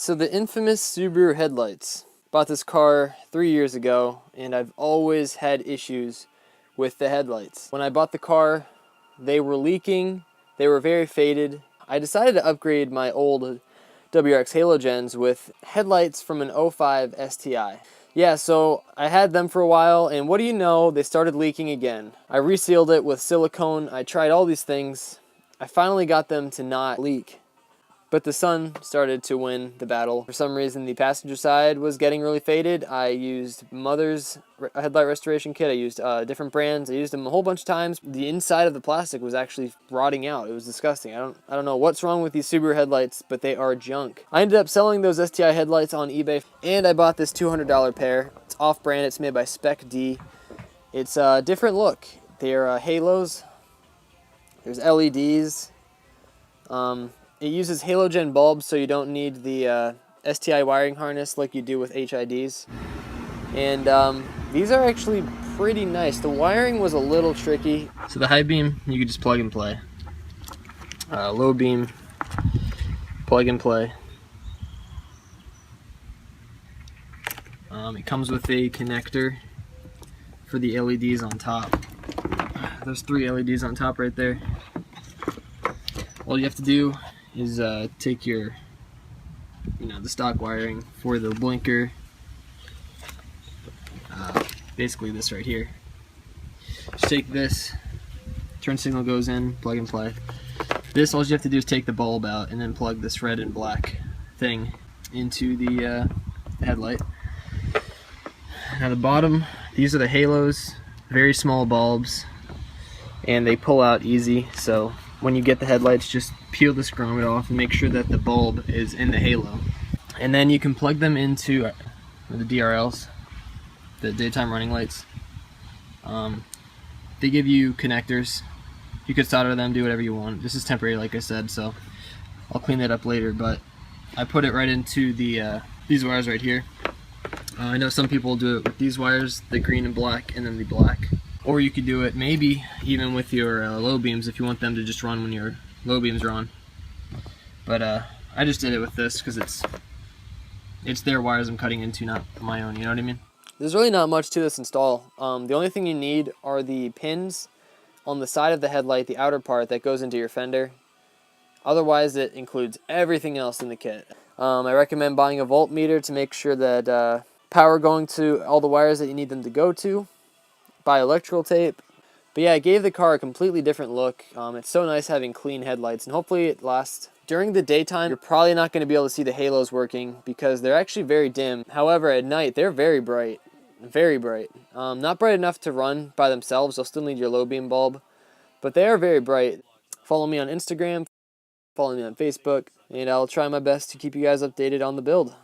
So the infamous Subaru headlights. Bought this car 3 years ago, and I've always had issues with the headlights. When I bought the car, they were leaking, they were very faded. I decided to upgrade my old WRX halogens with headlights from an 05 STi. Yeah, so I had them for a while, and what do you know, they started leaking again. I resealed it with silicone, I tried all these things. I finally got them to not leak. But the sun started to win the battle. For some reason, the passenger side was getting really faded. I used Mother's headlight restoration kit. I used different brands. I used them a whole bunch of times. The inside of the plastic was actually rotting out. It was disgusting. I don't know what's wrong with these Subaru headlights, but they are junk. I ended up selling those STi headlights on eBay, and I bought this $200 pair. It's off-brand. It's made by Spec-D. It's a different look. They're halos. There's LEDs. It uses halogen bulbs, so you don't need the STi wiring harness like you do with HIDs. And these are actually pretty nice. The wiring was a little tricky. So the high beam, you can just plug and play. Low beam, plug and play. It comes with a connector for the LEDs on top. There's 3 LEDs on top right there. All you have to do is take your, the stock wiring for the blinker, basically this right here. Just take this, turn signal goes in, plug and play. This, all you have to do is take the bulb out and then plug this red and black thing into the headlight. Now the bottom, these are the halos, very small bulbs, and they pull out easy, so when you get the headlights, just peel this grommet off and make sure that the bulb is in the halo. And then you can plug them into the DRLs, the daytime running lights. They give you connectors. You could solder them, do whatever you want. This is temporary, like I said, so I'll clean that up later, but I put it right into the these wires right here. I know some people do it with these wires, the green and black, and then the black. Or you could do it maybe even with your low beams if you want them to just run when your low beams are on. But I just did it with this because it's their wires I'm cutting into, not my own, you know what I mean? There's really not much to this install. The only thing you need are the pins on the side of the headlight, the outer part that goes into your fender. Otherwise, it includes everything else in the kit. I recommend buying a voltmeter to make sure that power going to all the wires that you need them to go to. Buy electrical tape. But yeah, it gave the car a completely different look. It's so nice having clean headlights, and hopefully it lasts. During the daytime, you're probably not going to be able to see the halos working because they're actually very dim. However, at night, they're very bright. Very bright. Not bright enough to run by themselves. They'll still need your low beam bulb. But they are very bright. Follow me on Instagram. Follow me on Facebook. And I'll try my best to keep you guys updated on the build.